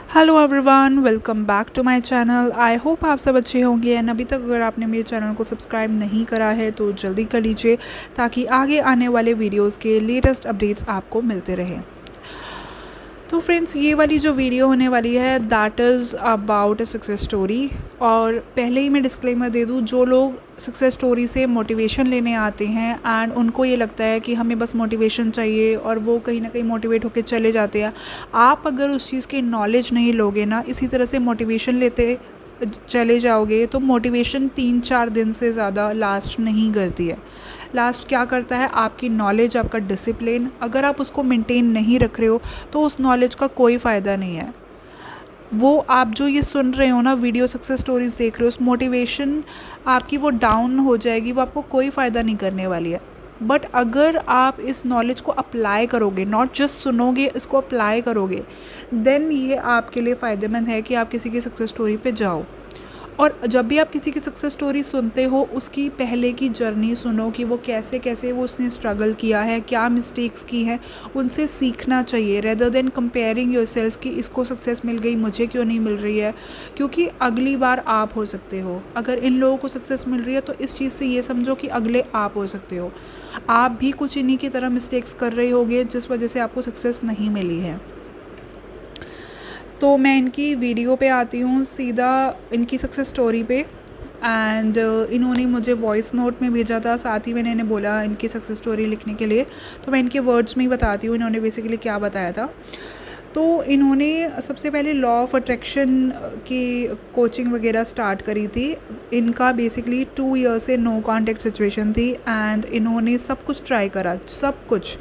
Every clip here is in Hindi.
Hello everyone, welcome back to my channel. I hope आप सब अच्छे होंगे एंड अभी तक अगर आपने मेरे चैनल को सब्सक्राइब नहीं करा है तो जल्दी कर लीजिए ताकि आगे आने वाले वीडियोस के लेटेस्ट अपडेट्स आपको मिलते रहें। तो फ्रेंड्स, ये वाली जो वीडियो होने वाली है that is about a success story. और पहले ही मैं डिस्क्लेमर दे दूँ, जो लोग सक्सेस स्टोरी से मोटिवेशन लेने आते हैं एंड उनको ये लगता है कि हमें बस मोटिवेशन चाहिए और वो कहीं ना कहीं मोटिवेट होकर चले जाते हैं। आप अगर उस चीज़ की नॉलेज नहीं लोगे ना, इसी तरह से मोटिवेशन लेते चले जाओगे तो मोटिवेशन 3-4 दिन से ज़्यादा लास्ट नहीं करती है। लास्ट क्या करता है, आपकी नॉलेज, आपका डिसिप्लिन। अगर आप उसको मेंटेन नहीं रख रहे हो तो उस नॉलेज का कोई फ़ायदा नहीं है। वो आप जो ये सुन रहे हो ना, वीडियो सक्सेस स्टोरीज़ देख रहे हो, उस मोटिवेशन आपकी वो डाउन हो जाएगी, वो आपको कोई फ़ायदा नहीं करने वाली है। बट अगर आप इस नॉलेज को अप्लाई करोगे, नॉट जस्ट सुनोगे, इसको अप्लाई करोगे, देन ये आपके लिए फ़ायदेमंद है कि आप किसी की सक्सेस स्टोरी पे जाओ। और जब भी आप किसी की सक्सेस स्टोरी सुनते हो, उसकी पहले की जर्नी सुनो कि वो कैसे कैसे वो उसने स्ट्रगल किया है, क्या मिस्टेक्स की हैं, उनसे सीखना चाहिए रेदर देन कंपेयरिंग योरसेल्फ कि इसको सक्सेस मिल गई, मुझे क्यों नहीं मिल रही है। क्योंकि अगली बार आप हो सकते हो। अगर इन लोगों को सक्सेस मिल रही है तो इस चीज़ से ये समझो कि अगले आप हो सकते हो। आप भी कुछ इन्हीं की तरह मिस्टेक्स कर रहे होगे जिस वजह से आपको सक्सेस नहीं मिली है। तो मैं इनकी वीडियो पे आती हूँ, सीधा इनकी सक्सेस स्टोरी पे। एंड इन्होंने मुझे वॉइस नोट में भेजा था, साथ ही मैंने इन्हें बोला इनकी सक्सेस स्टोरी लिखने के लिए। तो मैं इनके वर्ड्स में ही बताती हूँ इन्होंने बेसिकली क्या बताया था। तो इन्होंने सबसे पहले लॉ ऑफ अट्रैक्शन की कोचिंग वगैरह स्टार्ट करी थी। इनका बेसिकली 2 ईयर से नो कॉन्टैक्ट सिचुएशन थी एंड इन्होंने सब कुछ ट्राई करा, सब कुछ।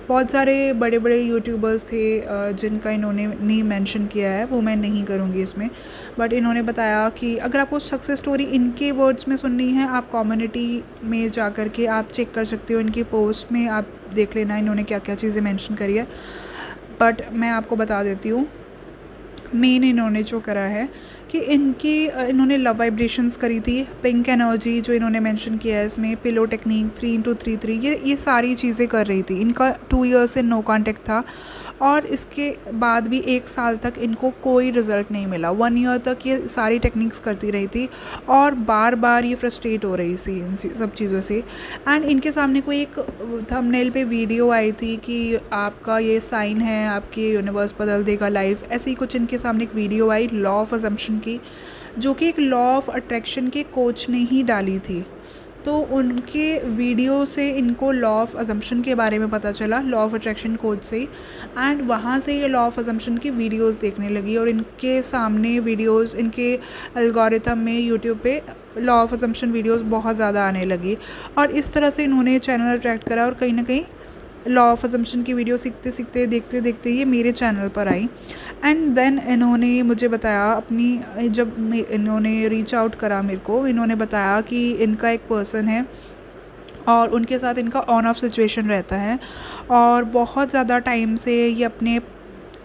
बहुत सारे बड़े बड़े यूट्यूबर्स थे जिनका इन्होंने नहीं मेंशन किया है, वो मैं नहीं करूँगी इसमें। बट इन्होंने बताया कि अगर आपको सक्सेस स्टोरी इनके वर्ड्स में सुननी है, आप कम्युनिटी में जा कर के आप चेक कर सकते हो, इनकी पोस्ट में आप देख लेना इन्होंने क्या क्या चीज़ें मेंशन करी है। बट मैं आपको बता देती हूँ मेन इन्होंने जो करा है कि इन्होंने लव वाइब्रेशंस करी थी, पिंक एनर्जी जो इन्होंने मेंशन किया है इसमें, पिलो टेक्निक, 3-2-3-3, ये सारी चीज़ें कर रही थी। इनका 2 ईयर से नो कांटेक्ट था और इसके बाद भी 1 साल तक इनको कोई रिज़ल्ट नहीं मिला। 1 ईयर तक ये सारी टेक्निक्स करती रही थी और बार बार ये फ्रस्ट्रेट हो रही थी इन सब चीज़ों से। एंड इनके सामने कोई एक थंबनेल पे वीडियो आई थी कि आपका ये साइन है, आपकी यूनिवर्स बदल देगा लाइफ, ऐसी कुछ इनके सामने एक video I law of assumption की, जो कि एक लॉ ऑफ अट्रैक्शन के कोच ने ही डाली थी। तो उनके वीडियो से इनको लॉ ऑफ अजम्पशन के बारे में पता चला, लॉ ऑफ अट्रैक्शन कोच से ही। एंड वहाँ से ये लॉ ऑफ अजम्पशन की वीडियोस देखने लगी और इनके सामने वीडियोस, इनके एल्गोरिथम में यूट्यूब पे लॉ ऑफ अजम्पशन वीडियोस बहुत ज़्यादा आने लगी और इस तरह से इन्होंने चैनल अट्रैक्ट करा और कहीं ना कहीं लॉ ऑफ अजम्पशन की वीडियो सीखते सीखते, देखते देखते ये मेरे चैनल पर आई। एंड देन इन्होंने मुझे बताया अपनी, जब इन्होंने रीच आउट करा मेरे को, इन्होंने बताया कि इनका एक पर्सन है और उनके साथ इनका ऑन ऑफ सिचुएशन रहता है और बहुत ज़्यादा टाइम से ये अपने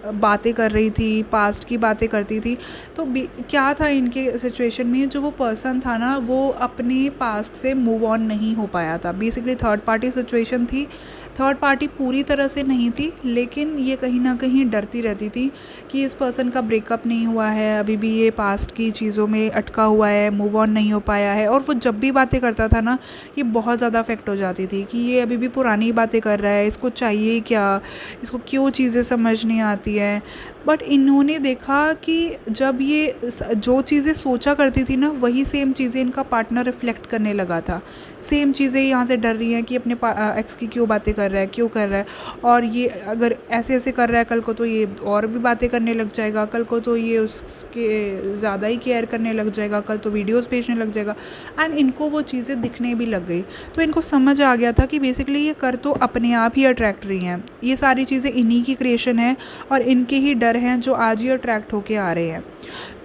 बातें कर रही थी, पास्ट की बातें करती थी। तो क्या था इनके सिचुएशन में, जो वो पर्सन था ना, वो अपने पास्ट से मूव ऑन नहीं हो पाया था। बेसिकली थर्ड पार्टी सिचुएशन थी, थर्ड पार्टी पूरी तरह से नहीं थी, लेकिन ये कहीं ना कहीं डरती रहती थी कि इस पर्सन का ब्रेकअप नहीं हुआ है, अभी भी ये पास्ट की चीज़ों में अटका हुआ है, मूव ऑन नहीं हो पाया है। और वो जब भी बातें करता था ना, ये बहुत ज़्यादा अफेक्ट हो जाती थी कि ये अभी भी पुरानी बातें कर रहा है, इसको चाहिए क्या, इसको क्यों चीज़ें समझ नहीं आती है। बट इन्होंने देखा कि जब ये जो चीज़ें सोचा करती थी ना, वही सेम चीज़ें इनका पार्टनर रिफ्लेक्ट करने लगा था। सेम चीज़ें यहाँ से डर रही हैं कि अपने एक्स की क्यों बातें कर रहा है, क्यों कर रहा है, और ये अगर ऐसे ऐसे कर रहा है, कल को तो ये और भी बातें करने लग जाएगा, कल को तो ये उसके ज़्यादा ही केयर करने लग जाएगा, कल तो वीडियोस भेजने लग जाएगा। एंड इनको वो चीज़ें दिखने भी लग गई। तो इनको समझ आ गया था कि बेसिकली ये कर तो अपने आप ही अट्रैक्ट रही हैं, ये सारी चीज़ें इन्हीं की क्रिएशन है और इनके ही डर हैं जो आज ही अट्रैक्ट होके आ रहे हैं।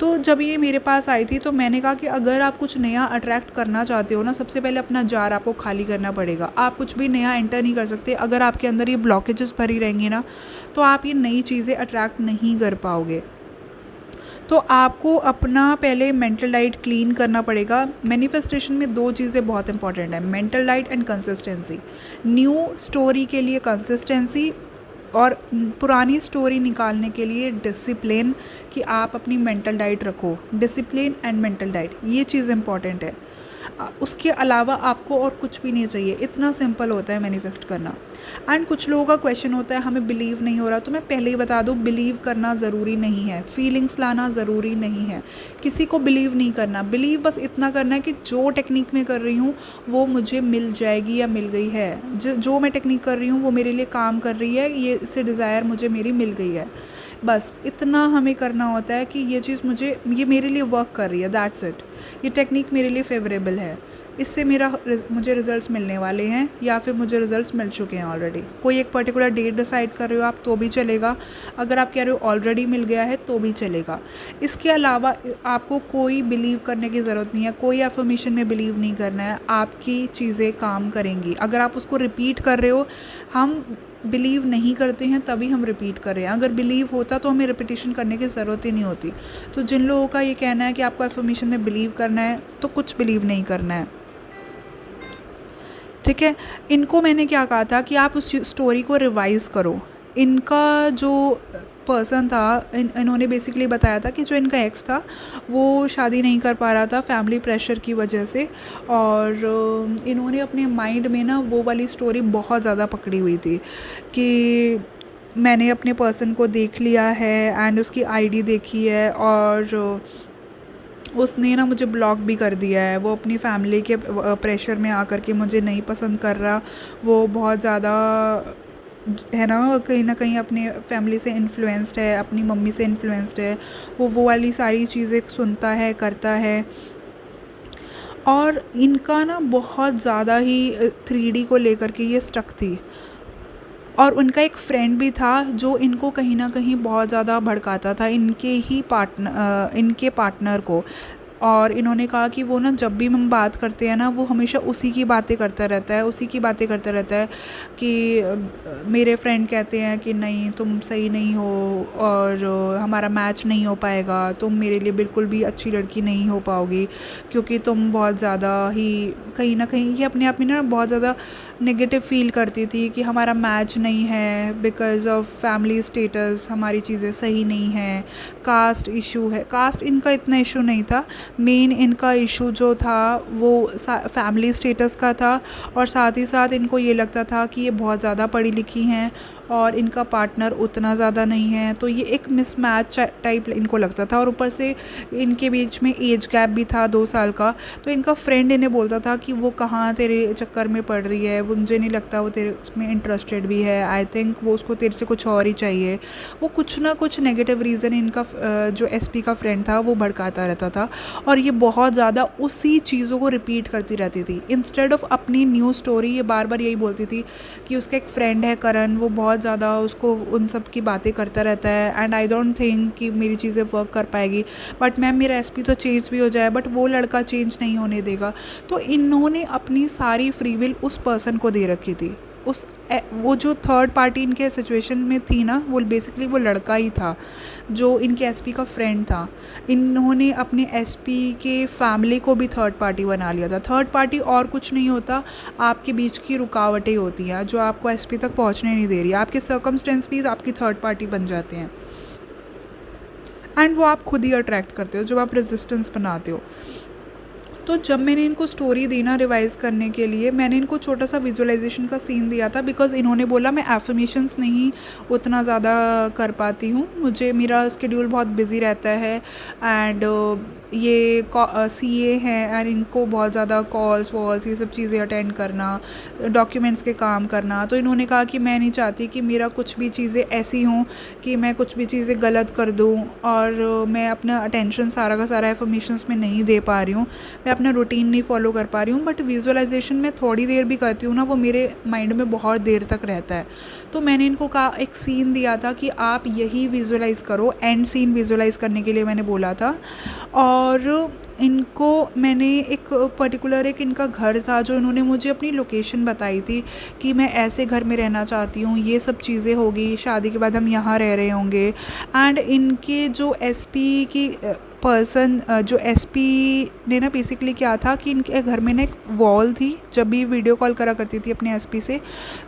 तो जब ये मेरे पास आई थी तो मैंने कहा कि अगर आप कुछ नया अट्रैक्ट करना चाहते हो ना, सबसे पहले अपना जार आपको खाली करना पड़ेगा। आप कुछ भी नया एंटर नहीं कर सकते अगर आपके अंदर ये ब्लॉकेजेस भरी रहेंगी ना, तो आप ये नई चीज़ें अट्रैक्ट नहीं कर पाओगे। तो आपको अपना पहले मेंटल डाइट क्लीन करना पड़ेगा। मैनिफेस्टेशन में 2 चीज़ें बहुत इंपॉर्टेंट है, mental diet and consistency. New story के लिए कंसिस्टेंसी, और पुरानी स्टोरी निकालने के लिए डिसिप्लिन, कि आप अपनी मेंटल डाइट रखो, डिसिप्लिन एंड मेंटल डाइट, ये चीज़ इंपॉर्टेंट है। उसके अलावा आपको और कुछ भी नहीं चाहिए, इतना सिंपल होता है मैनिफेस्ट करना। एंड कुछ लोगों का क्वेश्चन होता है हमें बिलीव नहीं हो रहा, तो मैं पहले ही बता दूँ, बिलीव करना ज़रूरी नहीं है, फीलिंग्स लाना ज़रूरी नहीं है, किसी को बिलीव नहीं करना। बिलीव बस इतना करना है कि जो टेक्निक मैं कर रही हूँ वो मुझे मिल जाएगी या मिल गई है, जो मैं टेक्निक कर रही हूँ वो मेरे लिए काम कर रही है, ये इससे डिज़ायर मुझे मेरी मिल गई है, बस इतना हमें करना होता है कि ये चीज़ ये मेरे लिए वर्क कर रही है, दैट्स इट, ये टेक्निक मेरे लिए फेवरेबल है, इससे मुझे रिज़ल्ट्स मिलने वाले हैं या फिर मुझे रिज़ल्ट्स मिल चुके हैं ऑलरेडी। कोई एक पर्टिकुलर डेट डिसाइड कर रहे हो आप तो भी चलेगा, अगर आप कह रहे हो ऑलरेडी मिल गया है तो भी चलेगा। इसके अलावा आपको कोई बिलीव करने की ज़रूरत नहीं है, कोई एफर्मेशन में बिलीव नहीं करना है, आपकी चीज़ें काम करेंगी। अगर आप उसको रिपीट कर रहे हो, हम बिलीव नहीं करते हैं तभी हम रिपीट कर रहे हैं, अगर बिलीव होता तो हमें रिपीटिशन करने की ज़रूरत ही नहीं होती। तो जिन लोगों का ये कहना है कि आपको एफर्मेशन में बिलीव करना है, तो कुछ बिलीव नहीं करना है, ठीक है। इनको मैंने क्या कहा था कि आप उस स्टोरी को रिवाइज़ करो। इनका जो पर्सन था, इन्होंने बेसिकली बताया था कि जो इनका एक्स था वो शादी नहीं कर पा रहा था फैमिली प्रेशर की वजह से, और इन्होंने अपने माइंड में ना वो वाली स्टोरी बहुत ज़्यादा पकड़ी हुई थी कि मैंने अपने पर्सन को देख लिया है एंड उसकी आईडी देखी है और उसने ना मुझे ब्लॉक भी कर दिया है, वो अपनी फैमिली के प्रेशर में आकर के मुझे नहीं पसंद कर रहा, वो बहुत ज़्यादा है ना कहीं अपने फैमिली से इन्फ्लुएंस्ड है, अपनी मम्मी से इन्फ्लुएंस्ड है, वो वाली सारी चीज़ें सुनता है, करता है। और इनका ना बहुत ज़्यादा ही 3D को लेकर के ये स्टक थी। और उनका एक फ्रेंड भी था जो इनको कहीं ना कहीं बहुत ज़्यादा भड़काता था, इनके पार्टनर को। और इन्होंने कहा कि वो ना जब भी हम बात करते हैं ना, वो हमेशा उसी की बातें करता रहता है कि मेरे फ्रेंड कहते हैं कि नहीं तुम सही नहीं हो और हमारा मैच नहीं हो पाएगा, तुम मेरे लिए बिल्कुल भी अच्छी लड़की नहीं हो पाओगी क्योंकि तुम बहुत ज़्यादा ही कहीं ना कहीं ये अपने आप में ना बहुत ज़्यादा नेगेटिव फील करती थी कि हमारा मैच नहीं है बिकॉज़ ऑफ फैमिली स्टेटस, हमारी चीज़ें सही नहीं हैं, कास्ट इशू है। कास्ट इनका इतना इशू नहीं था, मेन इनका इशू जो था वो फैमिली स्टेटस का था, और साथ ही साथ इनको ये लगता था कि ये बहुत ज़्यादा पढ़ी लिखी हैं और इनका पार्टनर उतना ज़्यादा नहीं है, तो ये एक मिसमैच टाइप इनको लगता था। और ऊपर से इनके बीच में एज गैप भी था 2 साल का, तो इनका फ्रेंड इन्हें बोलता था कि वो कहाँ तेरे चक्कर में पड़ रही है, वो मुझे नहीं लगता वो तेरे उसमें इंटरेस्टेड भी है, आई थिंक वो उसको तेरे से कुछ और ही चाहिए। वो कुछ ना कुछ नेगेटिव रीज़न इनका जो एसपी का फ्रेंड था वो भड़काता रहता था, और ये बहुत ज़्यादा उसी चीज़ों को रिपीट करती रहती थी। इंस्टेड ऑफ अपनी न्यू स्टोरी ये बार बार यही बोलती थी कि उसका एक फ्रेंड है करण, वो बहुत ज़्यादा उसको उन सब की बातें करता रहता है एंड आई डोंट थिंक कि मेरी चीज़ें वर्क कर पाएगी, बट मैम मेरा एसपी तो चेंज भी हो जाए, बट वो लड़का चेंज नहीं होने देगा। तो इन्होंने अपनी सारी फ्री विल उस पर्सन को दे रखी थी। वो जो थर्ड पार्टी इनके सिचुएशन में थी ना, वो बेसिकली वो लड़का ही था जो इनके एसपी का फ्रेंड था। इन्होंने अपने एसपी के फैमिली को भी थर्ड पार्टी बना लिया था। थर्ड पार्टी और कुछ नहीं होता, आपके बीच की रुकावटें होती हैं जो आपको एसपी तक पहुंचने नहीं दे रही। आपके सर्कमस्टेंस भी आपकी थर्ड पार्टी बन जाते हैं एंड वो आप खुद ही अट्रैक्ट करते हो जब आप रेजिस्टेंस बनाते हो। तो जब मैंने इनको स्टोरी दी ना रिवाइज़ करने के लिए, मैंने इनको छोटा सा विजुअलाइजेशन का सीन दिया था, बिकॉज़ इन्होंने बोला मैं एफर्मेशंस नहीं उतना ज़्यादा कर पाती हूँ, मेरा स्केड्यूल बहुत बिजी रहता है एंड ये सीए हैं एंड इनको बहुत ज़्यादा कॉल्स वॉल्स ये सब चीज़ें अटेंड करना, डॉक्यूमेंट्स के काम करना। तो इन्होंने कहा कि मैं नहीं चाहती कि मेरा कुछ भी चीज़ें ऐसी हों कि मैं कुछ भी चीज़ें गलत कर दूं, और मैं अपना अटेंशन सारा का सारा एफर्मेशंस में नहीं दे पा रही हूँ, मैं अपना रूटीन नहीं फॉलो कर पा रही हूँ। बट विजुअलाइजेशन में थोड़ी देर भी करती हूँ ना, वो मेरे माइंड में बहुत देर तक रहता है। तो मैंने इनको कहा, एक सीन दिया था कि आप यही विजुअलाइज़ करो, एंड सीन विजुअलाइज़ करने के लिए मैंने बोला था। और इनको मैंने एक पर्टिकुलर एक इनका घर था जो इन्होंने मुझे अपनी लोकेशन बताई थी कि मैं ऐसे घर में रहना चाहती हूँ, ये सब चीज़ें होगी, शादी के बाद हम यहाँ रह रहे होंगे। एंड इनके जो एसपी की पर्सन जो एसपी ने ना बेसिकली क्या था कि इनके घर में ना एक वॉल थी जब भी वीडियो कॉल करा करती थी अपने एसपी से,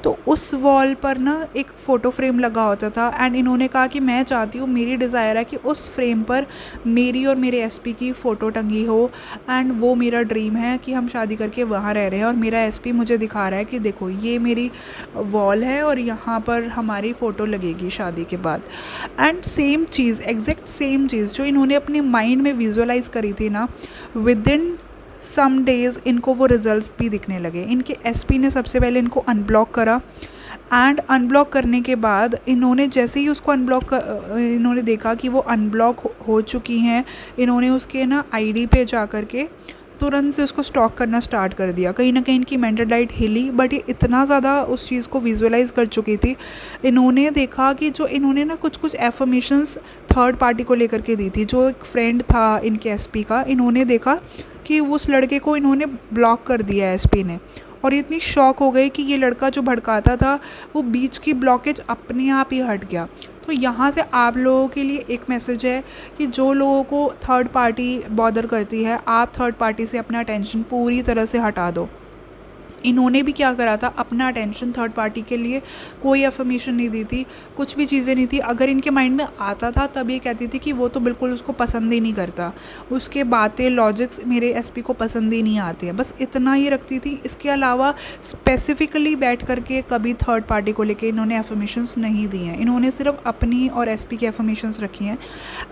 तो उस वॉल पर ना एक फ़ोटो फ्रेम लगा होता था। एंड इन्होंने कहा कि मैं चाहती हूँ, मेरी डिज़ायर है कि उस फ्रेम पर मेरी और मेरे एसपी की फ़ोटो टंगी हो, एंड वो मेरा ड्रीम है कि हम शादी करके वहाँ रह रहे हैं और मेरा एसपी मुझे दिखा रहा है कि देखो ये मेरी वॉल है और यहाँ पर हमारी फ़ोटो लगेगी शादी के बाद। एंड सेम चीज़, एग्जैक्ट सेम चीज़ जो इन्होंने अपने माइंड में विजुअलाइज़ करी थी ना, विद इन सम डेज़ इनको वो रिजल्ट्स भी दिखने लगे। इनके एसपी ने सबसे पहले इनको अनब्लॉक करा, एंड अनब्लॉक करने के बाद इन्होंने जैसे ही उसको इन्होंने देखा कि वो अनब्लॉक हो चुकी हैं, इन्होंने उसके ना आईडी पे जा कर के तुरंत से उसको स्टॉक करना स्टार्ट कर दिया। कहीं ना कहीं इनकी मेंटल डाइट हिली, बट ये इतना ज़्यादा उस चीज़ को विजुअलाइज कर चुकी थी। इन्होंने देखा कि जो इन्होंने ना कुछ कुछ एफर्मेशंस थर्ड पार्टी को लेकर के दी थी, जो एक फ्रेंड था इनके एसपी का, इन्होंने देखा कि उस लड़के को इन्होंने ब्लॉक कर दिया एसपी ने। और इतनी शॉक हो गई कि ये लड़का जो भड़काता था वो बीच की ब्लॉकेज अपने आप ही हट गया। तो यहाँ से आप लोगों के लिए एक मैसेज है कि जो लोगों को थर्ड पार्टी बॉदर करती है, आप थर्ड पार्टी से अपना अटेंशन पूरी तरह से हटा दो। इन्होंने भी क्या करा था, अपना अटेंशन थर्ड पार्टी के लिए, कोई अफर्मेशन नहीं दी थी, कुछ भी चीज़ें नहीं थी। अगर इनके माइंड में आता था तब ये कहती थी कि वो तो बिल्कुल उसको पसंद ही नहीं करता, उसके बातें लॉजिक्स मेरे एसपी को पसंद ही नहीं आती है, बस इतना ही रखती थी। इसके अलावा स्पेसिफिकली बैठ करके कभी थर्ड पार्टी को लेके इन्होंने अफर्मेशंस नहीं दी हैं। इन्होंने सिर्फ अपनी और एसपी की अफर्मेशंस रखी हैं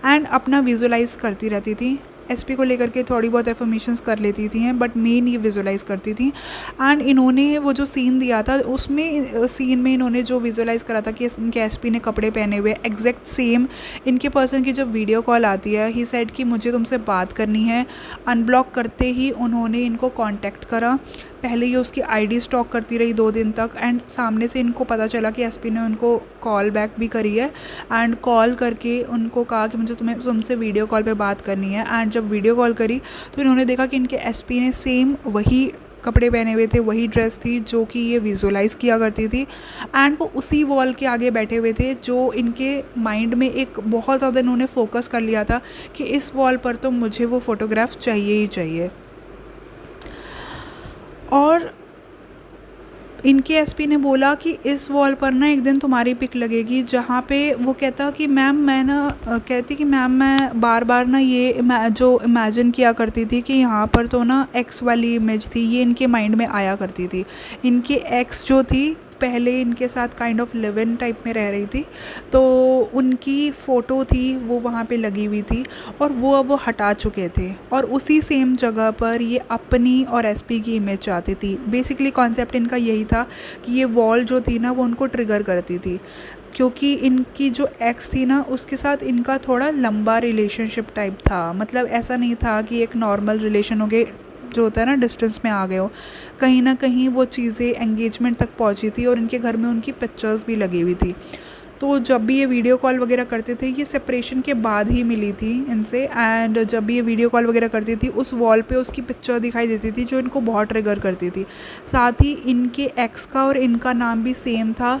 एंड अपना विजुअलाइज करती रहती थी। एसपी को लेकर के थोड़ी बहुत एफर्मेशंस कर लेती थी हैं, बट मेन ये विजुअलाइज़ करती थी। एंड इन्होंने वो जो सीन दिया था, उसमें सीन में इन्होंने जो विजुअलाइज़ करा था कि इनके एसपी ने कपड़े पहने हुए, एग्जैक्ट सेम इनके पर्सन की जब वीडियो कॉल आती है, ही सेड कि मुझे तुमसे बात करनी है। अनब्लॉक करते ही उन्होंने इनको कांटेक्ट करा। पहले ये उसकी आईडी स्टॉक करती रही 2 दिन तक, एंड सामने से इनको पता चला कि एसपी ने उनको कॉल बैक भी करी है, एंड कॉल करके उनको कहा कि मुझे तुमसे वीडियो कॉल पे बात करनी है। एंड जब वीडियो कॉल करी तो इन्होंने देखा कि इनके एसपी ने सेम वही कपड़े पहने हुए थे, वही ड्रेस थी जो कि ये विजुअलाइज़ किया करती थी, एंड वो उसी वॉल के आगे बैठे हुए थे जो इनके माइंड में एक बहुत ज़्यादा इन्होंने फोकस कर लिया था कि इस वॉल पर तो मुझे वो फ़ोटोग्राफ चाहिए ही चाहिए। और इनके एसपी ने बोला कि इस वॉल पर ना एक दिन तुम्हारी पिक लगेगी, जहाँ पे वो कहता कि मैम मैं ना कहती कि मैम मैं बार बार ना ये जो इमेजिन किया करती थी कि यहाँ पर तो ना एक्स वाली इमेज थी, ये इनके माइंड में आया करती थी। इनकी एक्स जो थी पहले इनके साथ kind of live in type में रह रही थी, तो उनकी फ़ोटो थी वो वहाँ पे लगी हुई थी और वो अब वो हटा चुके थे, और उसी सेम जगह पर ये अपनी और एसपी की इमेज चाहती थी। बेसिकली कॉन्सेप्ट इनका यही था कि ये वॉल जो थी ना वो उनको ट्रिगर करती थी, क्योंकि इनकी जो एक्स थी ना उसके साथ इनका थोड़ा लंबा रिलेशनशिप टाइप था। मतलब ऐसा नहीं था कि एक नॉर्मल रिलेशन हो गए जो होता है ना, डिस्टेंस में आ गए हो, कहीं ना कहीं वो चीज़ें एंगेजमेंट तक पहुंची थी और इनके घर में उनकी पिक्चर्स भी लगी हुई थी। तो जब भी ये वीडियो कॉल वगैरह करते थे, ये सेपरेशन के बाद ही मिली थी इनसे, एंड जब भी ये वीडियो कॉल वगैरह करती थी उस वॉल पे उसकी पिक्चर दिखाई देती थी जो इनको बहुत ट्रिगर करती थी। साथ ही इनके एक्स का और इनका नाम भी सेम था,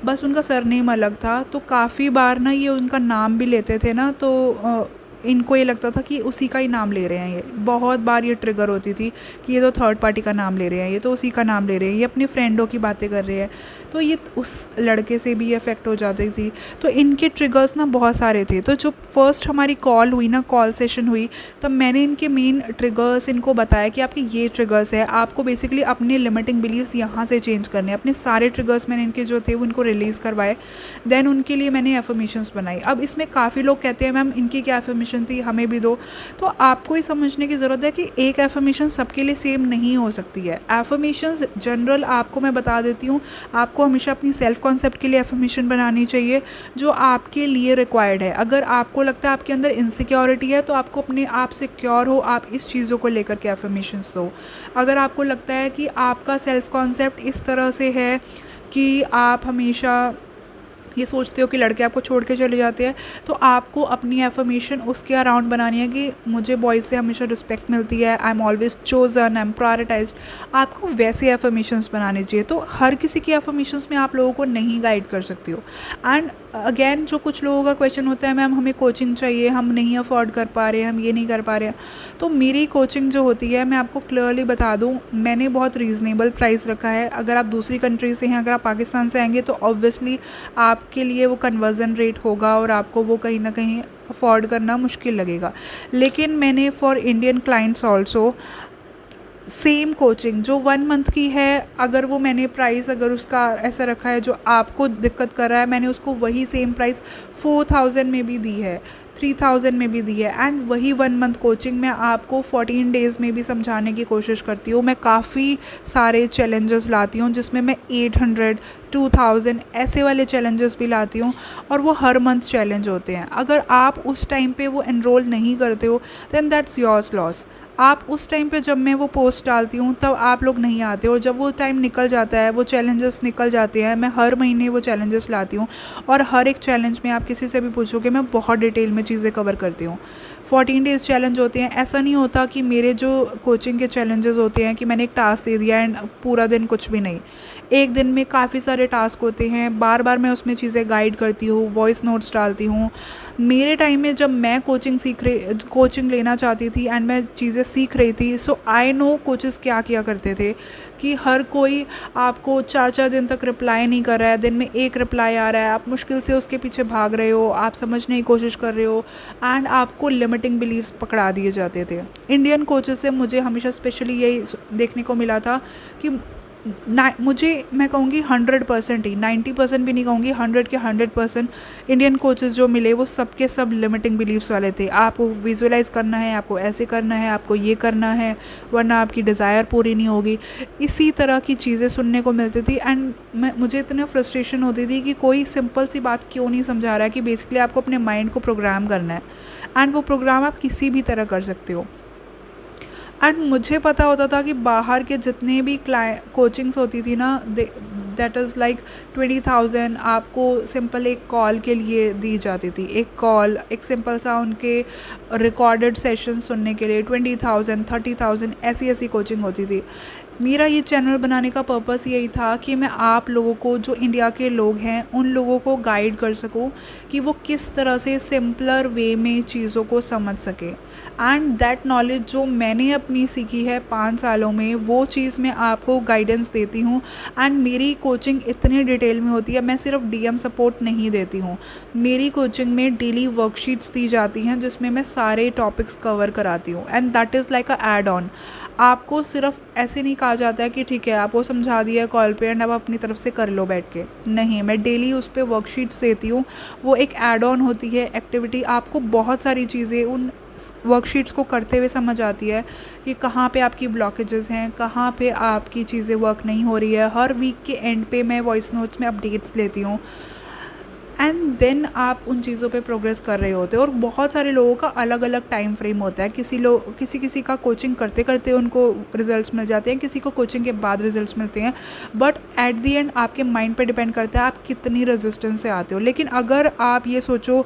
बस उनका सरनेम अलग था। तो काफ़ी बार ना ये उनका नाम भी लेते थे ना, तो इनको ये लगता था कि उसी का ही नाम ले रहे हैं। ये बहुत बार ये ट्रिगर होती थी कि ये तो थर्ड पार्टी का नाम ले रहे हैं, ये तो उसी का नाम ले रहे हैं, ये अपने फ्रेंडों की बातें कर रहे हैं। तो ये उस लड़के से भी अफेक्ट हो जाती थी। तो इनके ट्रिगर्स ना बहुत सारे थे। तो जो फर्स्ट हमारी कॉल हुई ना, कॉल सेशन हुई, तब मैंने इनके मेन ट्रिगर्स इनको बताया कि आपके ये ट्रिगर्स है, आपको बेसिकली अपने लिमिटिंग बिलीव्स यहाँ से चेंज करने हैं। अपने सारे ट्रिगर्स मैंने इनके जो थे वो इनको रिलीज़ करवाए। देन उनके लिए मैंने एफर्मेशंस बनाई। अब इसमें काफ़ी लोग कहते हैं मैम इनकी क्या एफर्मेशन थी, हमें भी दो। तो आपको ये समझने की ज़रूरत है कि एक एफर्मेशन सबके लिए सेम नहीं हो सकती है। एफर्मेशंस जनरल आपको मैं बता देती हूँ, आपको हमेशा अपनी सेल्फ कॉन्सेप्ट के लिए एफर्मेशन बनानी चाहिए जो आपके लिए रिक्वायर्ड है। अगर आपको लगता है आपके अंदर इनसिक्योरिटी है तो आपको अपने आप सिक्योर हो, आप इस चीज़ों को लेकर के एफर्मेशंस दो। अगर आपको लगता है कि आपका सेल्फ कॉन्सेप्ट इस तरह से है कि आप हमेशा ये सोचते हो कि लड़के आपको छोड़ के चले जाते हैं, तो आपको अपनी एफर्मेशन उसके अराउंड बनानी है कि मुझे बॉयज़ से हमेशा रिस्पेक्ट मिलती है, I am always chosen, I am prioritised. आपको वैसे एफर्मेशंस बनाने चाहिए। तो हर किसी की एफर्मेशंस में आप लोगों को नहीं गाइड कर सकती हो। एंड अगेन जो कुछ लोगों का क्वेश्चन होता है, मैम हमें कोचिंग चाहिए, हम नहीं अफोर्ड कर पा रहे हैं, हम ये नहीं कर पा रहे हैं। तो मेरी कोचिंग जो होती है, मैं आपको क्लियरली बता दूं, मैंने बहुत रीज़नेबल प्राइस रखा है। अगर आप दूसरी कंट्री से हैं, अगर आप पाकिस्तान से आएंगे तो ऑब्वियसली आपके लिए वो कन्वर्जन रेट होगा और आपको वो कहीं ना कहीं अफोर्ड करना मुश्किल लगेगा। लेकिन मैंने for Indian clients also same coaching जो 1 मंथ की है, अगर वो मैंने प्राइस अगर उसका ऐसा रखा है जो आपको दिक्कत कर रहा है, मैंने उसको वही सेम प्राइस 4000 में भी दी है, 3000 में भी दी है। एंड वही 1 मंथ कोचिंग मैं आपको 14 डेज़ में भी समझाने की कोशिश करती हूँ। मैं काफ़ी सारे चैलेंजेस लाती हूँ जिसमें मैं 800 2000 ऐसे वाले चैलेंजेस भी लाती हूँ, और वो हर मंथ चैलेंज होते हैं। अगर आप उस टाइम पे वो एनरोल नहीं करते हो देन दैट्स योर्स लॉस। आप उस टाइम पे जब मैं वो पोस्ट डालती हूँ तब आप लोग नहीं आते हो, जब वो टाइम निकल जाता है, वो चैलेंजेस निकल जाते हैं, मैं हर महीने वो चैलेंजेस लाती हूँ। और हर एक चैलेंज में आप किसी से भी पूछोगे, मैं बहुत डिटेल में चीज़ें कवर करती हूँ। 14 डेज़ चैलेंज होते हैं। ऐसा नहीं होता कि मेरे जो कोचिंग के चैलेंजेस होते हैं कि मैंने एक टास्क दे दिया एंड पूरा दिन कुछ भी नहीं। एक दिन में काफ़ी सारे टास्क होते हैं, बार बार मैं उसमें चीज़ें गाइड करती हूँ, वॉइस नोट्स डालती हूँ। मेरे टाइम में जब मैं कोचिंग लेना चाहती थी एंड मैं चीज़ें सीख रही थी, सो आई नो कोचेस क्या किया करते थे कि हर कोई आपको 4-4 दिन तक रिप्लाई नहीं कर रहा है, दिन में एक रिप्लाई आ रहा है, आप मुश्किल से उसके पीछे भाग रहे हो, आप समझने की कोशिश कर रहे हो, एंड आपको लिमिटिंग बिलीव्स पकड़ा दिए जाते थे। इंडियन कोचेस से मुझे हमेशा स्पेशली यही देखने को मिला था कि मुझे, मैं कहूँगी 100% ही, 90% भी नहीं कहूँगी, 100 के 100% इंडियन कोचेस जो मिले वो सबके सब लिमिटिंग बिलीव्स वाले थे। आपको विजुअलाइज करना है, आपको ऐसे करना है, आपको ये करना है, वरना आपकी डिज़ायर पूरी नहीं होगी। इसी तरह की चीज़ें सुनने को मिलती थी एंड मुझे इतना फ्रस्ट्रेशन होती थी कि कोई सिंपल सी बात क्यों नहीं समझा रहा है कि बेसिकली आपको अपने माइंड को प्रोग्राम करना है, एंड वो प्रोग्राम आप किसी भी तरह कर सकते हो। एंड मुझे पता होता था कि बाहर के जितने भी कोचिंग्स होती थी ना, दैट इज़ लाइक 20,000 आपको सिंपल एक कॉल के लिए दी जाती थी। एक कॉल, एक सिंपल सा उनके रिकॉर्डेड सेशन सुनने के लिए 20,000 30,000 ऐसी कोचिंग होती थी। मेरा ये चैनल बनाने का पर्पस यही था कि मैं आप लोगों को, जो इंडिया के लोग हैं, उन लोगों को गाइड कर सकूं कि वो किस तरह से सिंपलर वे में चीज़ों को समझ सके। एंड दैट नॉलेज जो मैंने अपनी सीखी है 5 सालों में, वो चीज़ मैं आपको गाइडेंस देती हूँ। एंड मेरी कोचिंग इतनी डिटेल में होती है, मैं सिर्फ DM सपोर्ट नहीं देती हूँ। मेरी कोचिंग में डेली वर्कशीट्स दी जाती हैं जिसमें मैं सारे टॉपिक्स कवर कराती हूँ, and that is like a add on. आपको सिर्फ ऐसे नहीं कहा जाता है कि ठीक है आपको समझा दिया है कॉल पे एंड अब अपनी तरफ से कर लो बैठ के, नहीं, मैं डेली उस पर वर्कशीट्स देती हूँ। वो एक ऐड ऑन होती है एक्टिविटी। आपको बहुत सारी चीज़ें उन वर्कशीट्स को करते हुए समझ आती है कि कहाँ पे आपकी ब्लॉकेजेस हैं, कहाँ पे आपकी चीज़ें वर्क नहीं हो रही है। हर वीक के एंड पे मैं वॉइस नोट्स में अपडेट्स लेती हूँ, एंड देन आप उन चीज़ों पे प्रोग्रेस कर रहे होते हो। और बहुत सारे लोगों का अलग अलग टाइम फ्रेम होता है। किसी का कोचिंग करते करते उनको रिजल्ट्स मिल जाते हैं, किसी को कोचिंग के बाद रिजल्ट्स मिलते हैं। बट एट दी एंड आपके माइंड पे डिपेंड करता है आप कितनी रेजिस्टेंस से आते हो। लेकिन अगर आप ये सोचो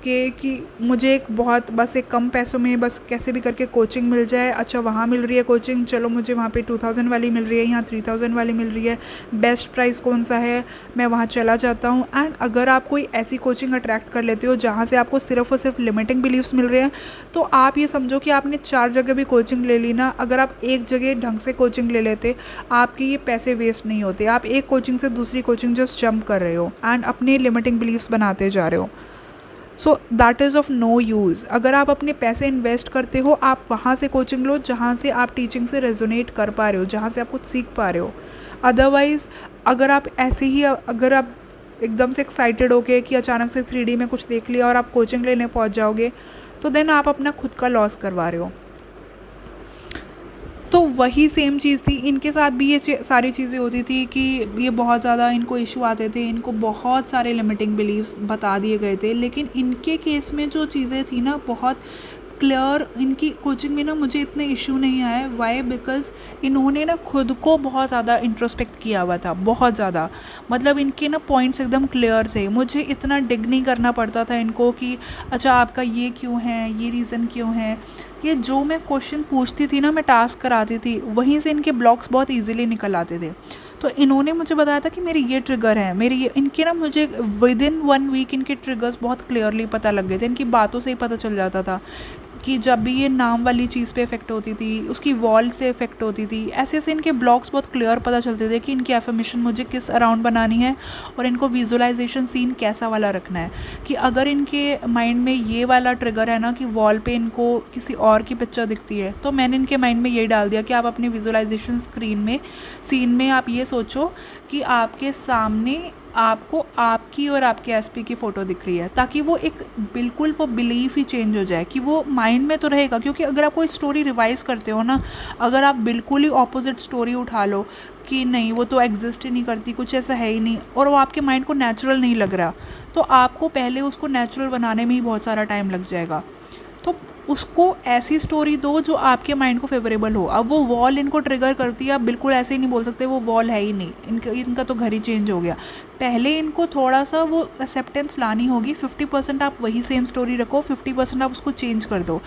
कि मुझे बस एक कम पैसों में बस कैसे भी करके कोचिंग मिल जाए, अच्छा वहाँ मिल रही है कोचिंग, चलो मुझे वहाँ पे 2000 वाली मिल रही है, यहाँ 3000 वाली मिल रही है, बेस्ट प्राइस कौन सा है, मैं वहाँ चला जाता हूँ। एंड अगर आप कोई ऐसी कोचिंग अट्रैक्ट कर लेते हो जहाँ से आपको सिर्फ और सिर्फ लिमिटिंग बिलीव्स मिल रहे हैं, तो आप ये समझो कि आपने 4 जगह भी कोचिंग ले ली ना, अगर आप एक जगह ढंग से कोचिंग ले लेते, आपके ये पैसे वेस्ट नहीं होते। आप एक कोचिंग से दूसरी कोचिंग जस्ट जंप कर रहे हो एंड अपने लिमिटिंग बिलीव्स बनाते जा रहे हो। So that is of no use. अगर आप अपने पैसे इन्वेस्ट करते हो, आप वहाँ से कोचिंग लो जहाँ से आप टीचिंग से रेजोनेट कर पा रहे हो, जहाँ से आप कुछ सीख पा रहे हो। अदरवाइज़ अगर आप ऐसे ही, अगर आप एकदम से एक्साइटेड होके कि अचानक से 3D में कुछ देख लिया और आप कोचिंग लेने पहुँच जाओगे, तो देन आप अपना खुद का लॉस करवा रहे हो। तो वही सेम चीज़ थी, इनके साथ भी ये सारी चीज़ें होती थी कि ये बहुत ज़्यादा इनको इशू आते थे, इनको बहुत सारे लिमिटिंग बिलीव्स बता दिए गए थे। लेकिन इनके केस में जो चीज़ें थी ना, बहुत क्लियर, इनकी कोचिंग में ना मुझे इतने इशू नहीं आए। वाई? बिकॉज इन्होंने ना खुद को बहुत ज़्यादा इंट्रोस्पेक्ट किया हुआ था, बहुत ज़्यादा। मतलब इनके ना पॉइंट्स एकदम क्लियर थे, मुझे इतना डिग नहीं करना पड़ता था इनको कि अच्छा आपका ये क्यों है, ये रीज़न क्यों है। ये जो मैं क्वेश्चन पूछती थी ना, मैं टास्क कराती थी, वहीं से इनके ब्लॉक्स बहुत ईजिली निकल आते थे। तो इन्होंने मुझे बताया था कि मेरी ये ट्रिगर है, मेरी ये, इनके ना मुझे विद इन 1 वीक इनके ट्रिगर्स बहुत क्लियरली पता लग गए थे। इनकी बातों से ही पता चल जाता था कि जब भी ये नाम वाली चीज़ पे इफेक्ट होती थी, उसकी वॉल से इफेक्ट होती थी, ऐसे ऐसे इनके ब्लॉग्स बहुत क्लियर पता चलते थे कि इनकी एफर्मेशन मुझे किस अराउंड बनानी है और इनको विजुअलाइजेशन सीन कैसा वाला रखना है। कि अगर इनके माइंड में ये वाला ट्रिगर है ना कि वॉल पे इनको किसी और की पिक्चर दिखती है, तो मैंने इनके माइंड में ये डाल दिया कि आप अपनी विजुअलाइजेशन स्क्रीन में सीन में आप ये सोचो कि आपके सामने आपको आपकी और आपके एसपी की फ़ोटो दिख रही है, ताकि वो एक बिल्कुल वो बिलीफ ही चेंज हो जाए कि वो माइंड में तो रहेगा। क्योंकि अगर आप कोई स्टोरी रिवाइज करते हो ना, अगर आप बिल्कुल ही ऑपोजिट स्टोरी उठा लो कि नहीं वो तो एग्जिस्ट ही नहीं करती, कुछ ऐसा है ही नहीं, और वो आपके माइंड को नेचुरल नहीं लग रहा, तो आपको पहले उसको नेचुरल बनाने में ही बहुत सारा टाइम लग जाएगा। तो उसको ऐसी स्टोरी दो जो आपके माइंड को फेवरेबल हो। अब वो वॉल इनको ट्रिगर करती है, आप बिल्कुल ऐसे ही नहीं बोल सकते वो वॉल है ही नहीं, इनका तो घर ही चेंज हो गया। पहले इनको थोड़ा सा वो एक्सेप्टेंस लानी होगी। 50% आप वही सेम स्टोरी रखो, 50% आप उसको चेंज कर दो।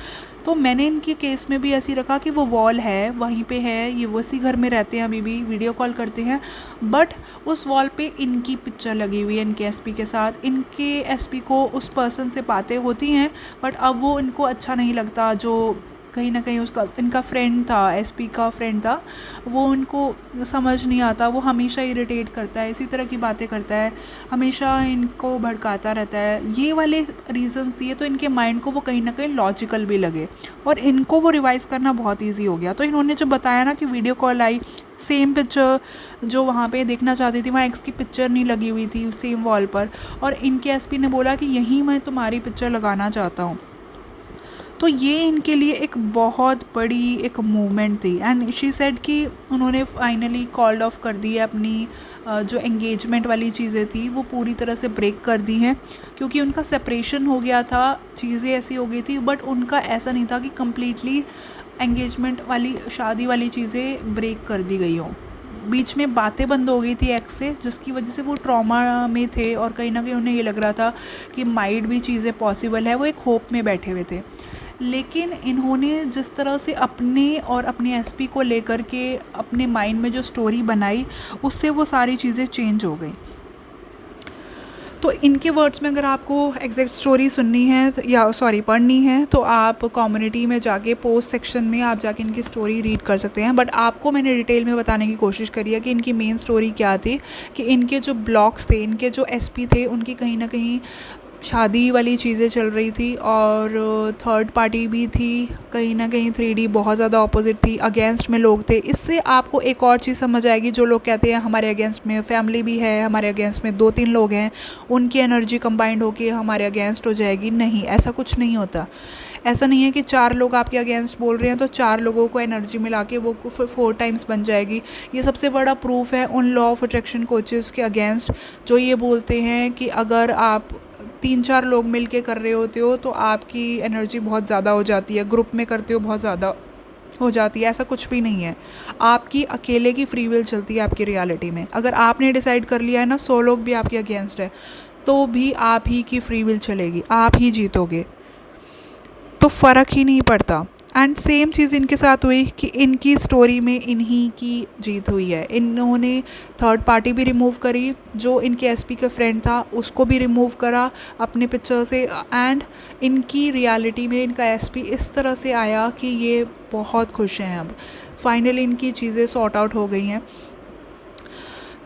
तो मैंने इनके केस में भी ऐसे रखा कि वो वॉल है, वहीं पे है, ये उसी घर में रहते हैं, अभी भी वीडियो कॉल करते हैं, बट उस वॉल पे इनकी पिक्चर लगी हुई है इनके एसपी के साथ। इनके एसपी को उस पर्सन से बातें होती हैं, बट अब वो इनको अच्छा नहीं लगता, जो कहीं ना कहीं उसका इनका फ्रेंड था, एसपी का फ्रेंड था, वो उनको समझ नहीं आता, वो हमेशा इरिटेट करता है, इसी तरह की बातें करता है, हमेशा इनको भड़काता रहता है। ये वाले रीजंस दिए तो इनके माइंड को वो कहीं ना कहीं लॉजिकल भी लगे और इनको वो रिवाइज करना बहुत ईजी हो गया। तो इन्होंने जब बताया ना कि वीडियो कॉल आई, सेम पिक्चर जो वहाँ पे देखना चाहती थी, वहाँ एक्स की पिक्चर नहीं लगी हुई थी सेम वॉल पर, और इनके एसपी ने बोला कि यहीं मैं तुम्हारी पिक्चर लगाना चाहता हूँ। तो ये इनके लिए एक बहुत बड़ी एक मूवमेंट थी। एंड शी सेड कि उन्होंने फाइनली कॉल्ड ऑफ कर दी है अपनी जो एंगेजमेंट वाली चीज़ें थी वो पूरी तरह से ब्रेक कर दी हैं, क्योंकि उनका सेपरेशन हो गया था, चीज़ें ऐसी हो गई थी, बट उनका ऐसा नहीं था कि कम्प्लीटली एंगेजमेंट वाली शादी वाली चीज़ें ब्रेक कर दी गई हों। बीच में बातें बंद हो गई थी एक्स से, जिसकी वजह से वो ट्रॉमा में थे और कहीं ना कहीं उन्हें ये लग रहा था कि माइट भी चीज़ें पॉसिबल है, वो एक होप में बैठे हुए थे। लेकिन इन्होंने जिस तरह से अपने और अपने एसपी को लेकर के अपने माइंड में जो स्टोरी बनाई, उससे वो सारी चीज़ें चेंज हो गई। तो इनके वर्ड्स में अगर आपको एग्जैक्ट स्टोरी सुननी है या पढ़नी है, तो आप कम्युनिटी में जाके पोस्ट सेक्शन में आप जाके इनकी स्टोरी रीड कर सकते हैं। बट आपको मैंने डिटेल में बताने की कोशिश करी है कि इनकी मेन स्टोरी क्या थी, कि इनके जो ब्लॉग्स थे, इनके जो एसपी थे, उनकी कहीं ना कहीं शादी वाली चीज़ें चल रही थी और थर्ड पार्टी भी थी, कहीं ना कहीं 3D बहुत ज़्यादा अपोजिट थी, अगेंस्ट में लोग थे। इससे आपको एक और चीज़ समझ आएगी, जो लोग कहते हैं हमारे अगेंस्ट में फैमिली भी है, हमारे अगेंस्ट में 2-3 लोग हैं, उनकी एनर्जी कंबाइंड होकर हमारे अगेंस्ट हो जाएगी। नहीं, ऐसा कुछ नहीं होता। ऐसा नहीं है कि 4 लोग आपके अगेंस्ट बोल रहे हैं तो 4 लोगों को एनर्जी मिला के वो 4 टाइम्स बन जाएगी। ये सबसे बड़ा प्रूफ है उन लॉ ऑफ अट्रैक्शन कोचेस के अगेंस्ट जो ये बोलते हैं कि अगर आप 3-4 लोग मिल के कर रहे होते हो तो आपकी एनर्जी बहुत ज़्यादा हो जाती है, ग्रुप में करते हो बहुत ज़्यादा हो जाती है। ऐसा कुछ भी नहीं है, आपकी अकेले की फ्री विल चलती है आपकी रियलिटी में। अगर आपने डिसाइड कर लिया है ना 100 लोग भी आपके अगेंस्ट है, तो भी आप ही की फ्री विल चलेगी, आप ही जीतोगे, तो फ़र्क ही नहीं पड़ता। एंड सेम चीज़ इनके साथ हुई कि इनकी स्टोरी में इन्हीं की जीत हुई है। इन्होंने थर्ड पार्टी भी रिमूव करी, जो इनके एसपी का फ्रेंड था उसको भी रिमूव करा अपने पिक्चर से, एंड इनकी रियलिटी में इनका एसपी इस तरह से आया कि ये बहुत खुश हैं। अब फाइनली इनकी चीज़ें सॉर्ट आउट हो गई हैं।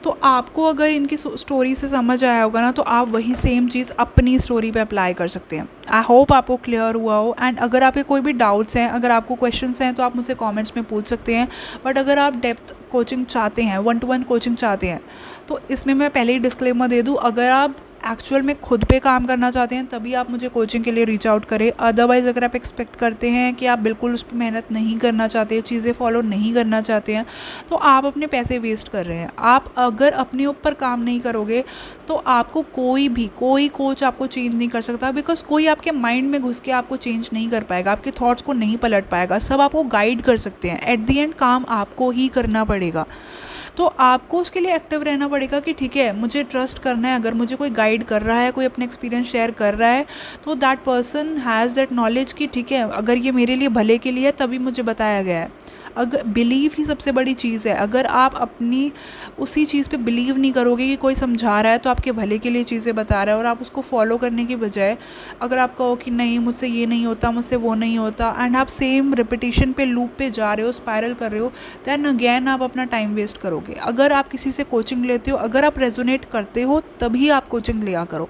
तो आपको अगर इनकी स्टोरी से समझ आया होगा ना, तो आप वही सेम चीज़ अपनी स्टोरी पे अप्लाई कर सकते हैं। आई होप आपको क्लियर हुआ हो। एंड अगर आपके कोई भी डाउट्स हैं, अगर आपको क्वेश्चंस हैं, तो आप मुझसे कमेंट्स में पूछ सकते हैं। बट अगर आप डेप्थ कोचिंग चाहते हैं, 1-to-1 कोचिंग चाहते हैं, तो इसमें मैं पहले ही डिस्क्लेमर दे दूँ, अगर आप एक्चुअल में खुद पे काम करना चाहते हैं तभी आप मुझे कोचिंग के लिए रीच आउट करें। अदरवाइज़ अगर आप एक्सपेक्ट करते हैं कि आप बिल्कुल उस पर मेहनत नहीं करना चाहते, चीज़ें फॉलो नहीं करना चाहते हैं, तो आप अपने पैसे वेस्ट कर रहे हैं। आप अगर अपने ऊपर काम नहीं करोगे तो आपको कोई कोच आपको चेंज नहीं कर सकता, बिकॉज कोई आपके माइंड में घुस के आपको चेंज नहीं कर पाएगा, आपके थॉट्स को नहीं पलट पाएगा। सब आपको गाइड कर सकते हैं, एट दी एंड काम आपको ही करना पड़ेगा। तो आपको उसके लिए एक्टिव रहना पड़ेगा कि ठीक है, मुझे ट्रस्ट करना है। अगर मुझे कोई गाइड कर रहा है, कोई अपने एक्सपीरियंस शेयर कर रहा है, तो that person has that knowledge कि ठीक है, अगर ये मेरे लिए भले के लिए है तभी मुझे बताया गया है। अगर बिलीव ही सबसे बड़ी चीज़ है, अगर आप अपनी उसी चीज़ पे बिलीव नहीं करोगे कि कोई समझा रहा है तो आपके भले के लिए चीज़ें बता रहा है, और आप उसको फॉलो करने की बजाय अगर आप कहो कि नहीं मुझसे ये नहीं होता, मुझसे वो नहीं होता, एंड आप सेम रिपीटिशन पे लूप पे जा रहे हो, स्पायरल कर रहे हो, दैन अगेन आप अपना टाइम वेस्ट करोगे। अगर आप किसी से कोचिंग लेते हो, अगर आप रेजोनेट करते हो तभी आप कोचिंग लिया करो,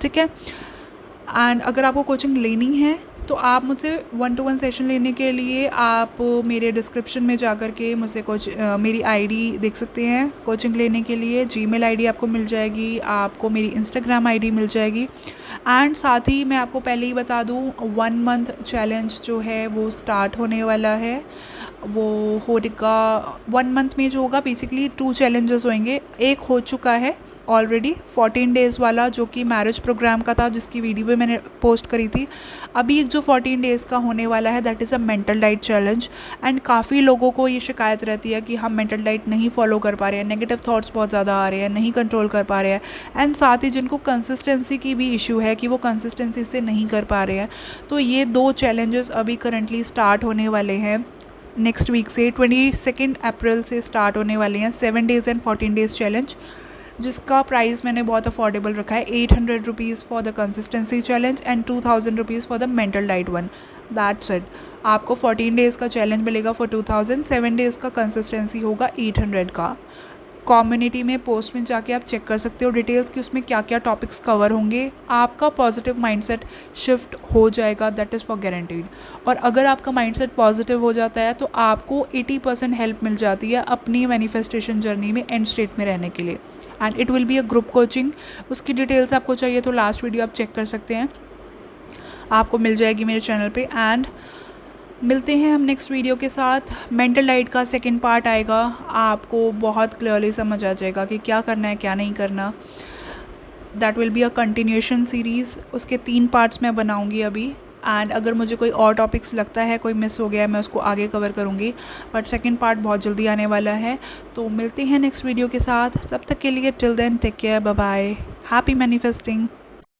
ठीक है। एंड अगर आपको कोचिंग लेनी है तो आप मुझसे 1-to-1 सेशन लेने के लिए आप मेरे डिस्क्रिप्शन में जा कर के मुझसे मेरी आईडी देख सकते हैं। कोचिंग लेने के लिए जीमेल आईडी आपको मिल जाएगी, आपको मेरी इंस्टाग्राम आईडी मिल जाएगी। एंड साथ ही मैं आपको पहले ही बता दूं 1 मंथ चैलेंज जो है वो स्टार्ट होने वाला है। वो होगा 1 मंथ में जो होगा बेसिकली 2 चैलेंजेस होंगे। एक हो चुका है ऑलरेडी 14 डेज़ वाला जो कि मैरिज प्रोग्राम का था, जिसकी वीडियो भी मैंने पोस्ट करी थी। अभी एक जो 14 डेज़ का होने वाला है that is a mental diet challenge. And काफ़ी लोगों को ये शिकायत रहती है कि हम मेंटल डाइट नहीं फॉलो कर पा रहे हैं, नेगेटिव थॉट्स बहुत ज़्यादा आ रहे हैं, नहीं कंट्रोल कर पा रहे हैं। एंड साथ ही जिनको कंसिस्टेंसी की भी इशू है कि वो कंसिस्टेंसी से नहीं कर पा रहे हैं, तो ये 2 चैलेंजेस अभी करंटली स्टार्ट होने वाले हैं। नेक्स्ट वीक से 22 अप्रैल से स्टार्ट होने वाले हैं 7 डेज़ एंड 14 डेज़ चैलेंज, जिसका प्राइस मैंने बहुत अफोर्डेबल रखा है। 800 rupees for the consistency challenge and 2000 rupees for the mental diet one. That's it. आपको 14 डेज़ का चैलेंज मिलेगा फॉर 2000, 7 डेज़ का कंसिस्टेंसी होगा 800 का। कम्युनिटी में पोस्ट में जाके आप चेक कर सकते हो डिटेल्स कि उसमें क्या क्या टॉपिक्स कवर होंगे। आपका पॉजिटिव माइंडसेट शिफ्ट हो जाएगा, दैट इज़ फॉर गारंटीड। और अगर आपका माइंडसेट पॉजिटिव हो जाता है तो आपको 80% हेल्प मिल जाती है अपनी मैनिफेस्टेशन जर्नी में एंड स्टेट में रहने के लिए। And it will be a group coaching. उसकी डिटेल्स आपको चाहिए तो लास्ट वीडियो आप चेक कर सकते हैं, आपको मिल जाएगी मेरे चैनल पे। एंड मिलते हैं हम नेक्स्ट वीडियो के साथ। मेंटल डाइट का सेकंड पार्ट आएगा, आपको बहुत क्लियरली समझ आ जाएगा कि क्या करना है क्या नहीं करना। That will be a continuation series. उसके 3 पार्ट्स मैं बनाऊंगी अभी। एंड अगर मुझे कोई और टॉपिक्स लगता है कोई मिस हो गया है मैं उसको आगे कवर करूँगी, बट सेकंड पार्ट बहुत जल्दी आने वाला है। तो मिलते हैं नेक्स्ट वीडियो के साथ, तब तक के लिए till then take care, bye bye, happy manifesting.